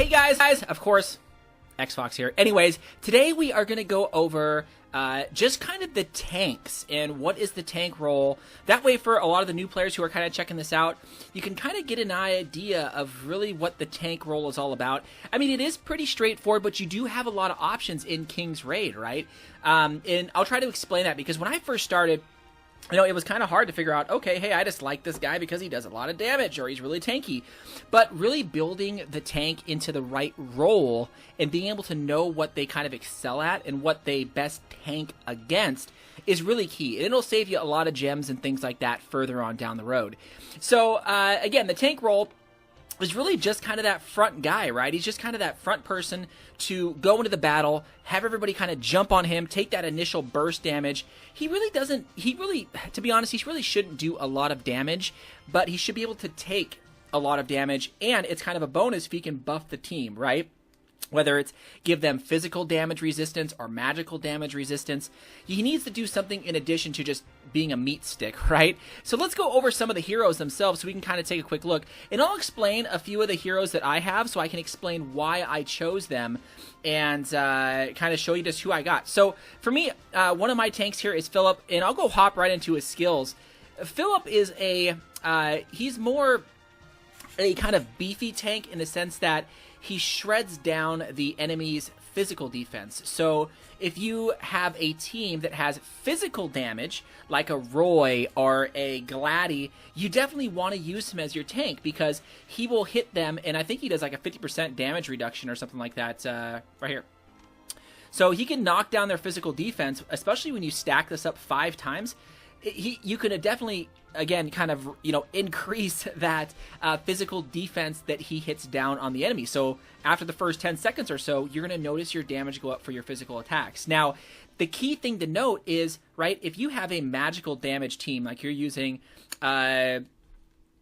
Hey guys, of course, Xfox here. Anyways, today we are going to go over just kind of the tanks and what is the tank role. That way for a lot of the new players who are kind of checking this out, you can kind of get an idea of really what the tank role is all about. I mean, it is pretty straightforward, but you do have a lot of options in King's Raid, right? And I'll try to explain that because when I first started, you know, it was kind of hard to figure out, okay, hey, I just like this guy because he does a lot of damage or he's really tanky. But really building the tank into the right role and being able to know what they kind of excel at and what they best tank against is really key. And it'll save you a lot of gems and things like that further on down the road. So, again, the tank role is really just kind of that front guy, right? He's just kind of that front person to go into the battle, have everybody kind of jump on him, take that initial burst damage. He really, to be honest, he really shouldn't do a lot of damage, but he should be able to take a lot of damage, and it's kind of a bonus if he can buff the team, right? Whether it's give them physical damage resistance or magical damage resistance, he needs to do something in addition to just being a meat stick, right? So let's go over some of the heroes themselves so we can kind of take a quick look. And I'll explain a few of the heroes that I have so I can explain why I chose them and kind of show you just who I got. So for me, one of my tanks here is Philip, and I'll go hop right into his skills. Philip is he's more a kind of beefy tank in the sense that he shreds down the enemy's physical defense. So if you have a team that has physical damage, like a Roy or a Gladdy, you definitely want to use him as your tank because he will hit them, and I think he does like a 50% damage reduction or something like that right here. So he can knock down their physical defense, especially when you stack this up 5 times. You can definitely, again, kind of, you know, increase that physical defense that he hits down on the enemy. So after the first 10 seconds or so, you're going to notice your damage go up for your physical attacks. Now, the key thing to note is, right, if you have a magical damage team, like you're using, right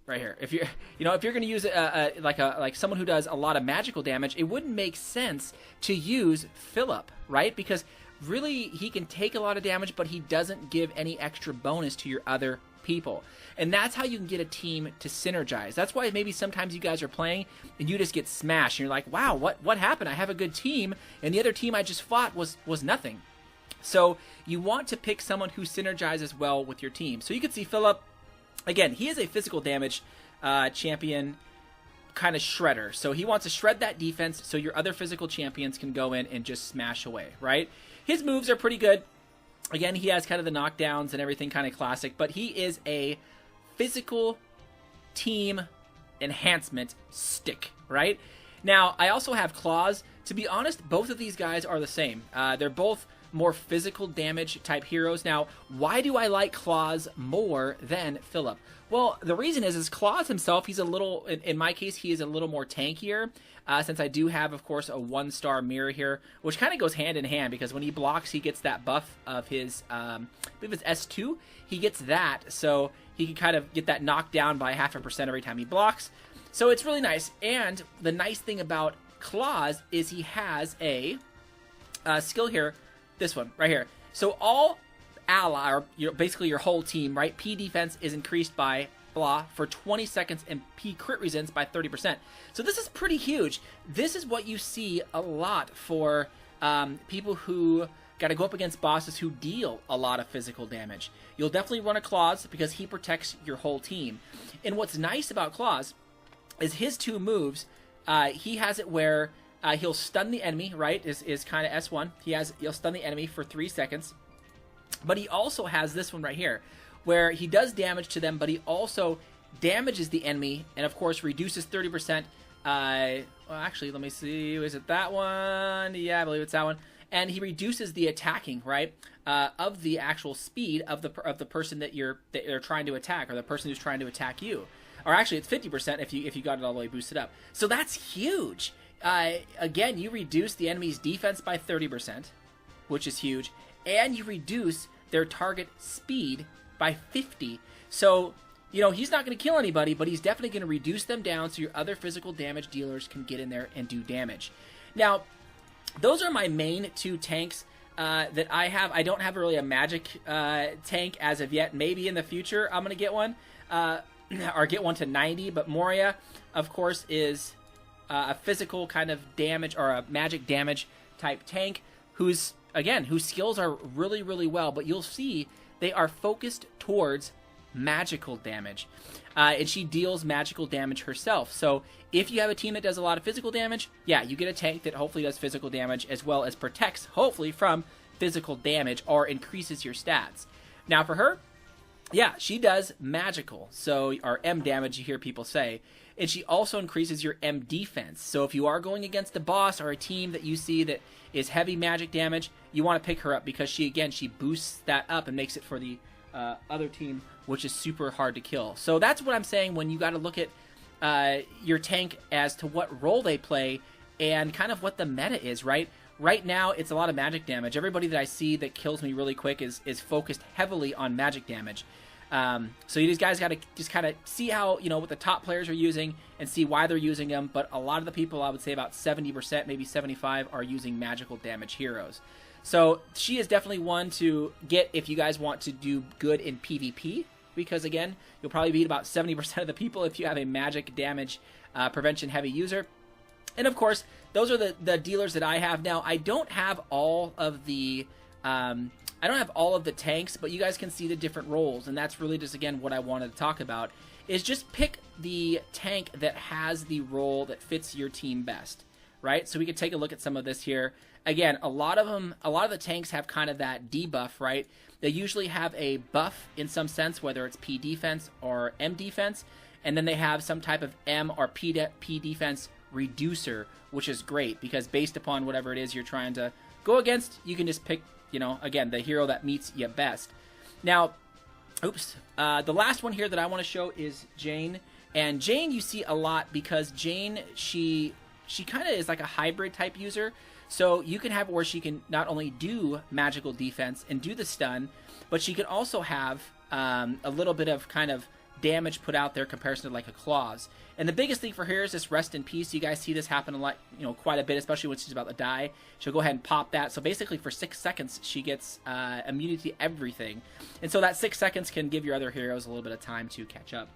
here, if you're going to use like someone who does a lot of magical damage, it wouldn't make sense to use Philip, right? Because really, he can take a lot of damage, but he doesn't give any extra bonus to your other people. And that's how you can get a team to synergize. That's why maybe sometimes you guys are playing and you just get smashed. And you're like, wow, what happened? I have a good team, and the other team I just fought was nothing. So you want to pick someone who synergizes well with your team. So you can see Philip, again, he is a physical damage champion, kind of shredder. So he wants to shred that defense so your other physical champions can go in and just smash away, right? His moves are pretty good. Again, he has kind of the knockdowns and everything kind of classic, but he is a physical team enhancement stick, right? Now, I also have Claws. To be honest, both of these guys are the same. They're both more physical damage type heroes. Now, why do I like Claws more than Philip? Well, the reason is Claws himself, he's a little, in my case, he is a little more tankier, since I do have, of course, a 1-star mirror here, which kind of goes hand in hand, because when he blocks, he gets that buff of his, I believe it's S2, he gets that, so he can kind of get that knocked down by 0.5% every time he blocks, so it's really nice. And the nice thing about Claws is he has a skill here, this one, right here. So all ally, or basically your whole team, right? P defense is increased by blah for 20 seconds and P crit resistance by 30%. So this is pretty huge. This is what you see a lot for people who got to go up against bosses who deal a lot of physical damage. You'll definitely run a Claws because he protects your whole team. And what's nice about Claws is his 2 moves, he has it where he'll stun the enemy, right, is kind of S1. He'll stun the enemy for 3 seconds. But he also has this one right here, where he does damage to them, but he also damages the enemy, and of course reduces 30%. Well, actually, let me see. Is it that one? Yeah, I believe it's that one. And he reduces the attacking, right, of the actual speed of the person that you're trying to attack, or the person who's trying to attack you. Or actually, it's 50% if you got it all the way boosted up. So that's huge. Again, you reduce the enemy's defense by 30%, which is huge. And you reduce their target speed by 50. So, you know, he's not going to kill anybody, but he's definitely going to reduce them down so your other physical damage dealers can get in there and do damage. Now, those are my main 2 tanks that I have. I don't have really a magic tank as of yet. Maybe in the future I'm going to get one, or get one to 90. But Moria, of course, is a physical kind of damage or a magic damage type tank whose skills are really, really well, but you'll see they are focused towards magical damage. And she deals magical damage herself. So if you have a team that does a lot of physical damage, yeah, you get a tank that hopefully does physical damage as well as protects, hopefully, from physical damage or increases your stats. Now for her, yeah, she does magical, so or M damage, you hear people say. And she also increases your M defense. So if you are going against a boss or a team that you see that is heavy magic damage, you want to pick her up because she boosts that up and makes it for the other team, which is super hard to kill. So that's what I'm saying when you got to look at your tank as to what role they play and kind of what the meta is, right? Right now, it's a lot of magic damage. Everybody that I see that kills me really quick is focused heavily on magic damage. So you guys got to just kind of see how, what the top players are using and see why they're using them. But a lot of the people, I would say about 70%, maybe 75%, are using magical damage heroes. So she is definitely one to get if you guys want to do good in PvP. Because again, you'll probably beat about 70% of the people if you have a magic damage prevention heavy user. And of course, those are the dealers that I have now. I don't have all of the tanks, but you guys can see the different roles, and that's really just, again, what I wanted to talk about, is just pick the tank that has the role that fits your team best, right? So we could take a look at some of this here. Again, a lot of the tanks have kind of that debuff, right? They usually have a buff in some sense, whether it's P defense or M defense, and then they have some type of M or P defense reducer, which is great because based upon whatever it is you're trying to go against, you can just pick, again, the hero that meets you best. Now, the last one here that I want to show is Jane. And Jane you see a lot because Jane, she kind of is like a hybrid type user. So you can have where she can not only do magical defense and do the stun, but she can also have a little bit of kind of damage put out there comparison to like a Claws. And the biggest thing for her is this rest in peace. You guys see this happen a lot, quite a bit, especially when she's about to die. She'll go ahead and pop that. So basically for 6 seconds, she gets immunity to everything. And so that 6 seconds can give your other heroes a little bit of time to catch up.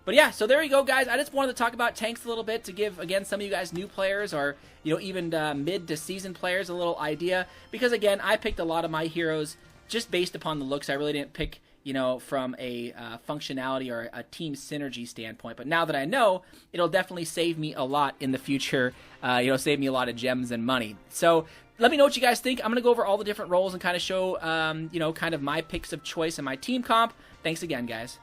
But yeah, so there you go, guys. I just wanted to talk about tanks a little bit to give, again, some of you guys new players or, even mid to season players a little idea. Because, again, I picked a lot of my heroes just based upon the looks. I really didn't pick from a functionality or a team synergy standpoint. But now that I know, it'll definitely save me a lot in the future, save me a lot of gems and money. So let me know what you guys think. I'm going to go over all the different roles and kind of show, kind of my picks of choice and my team comp. Thanks again, guys.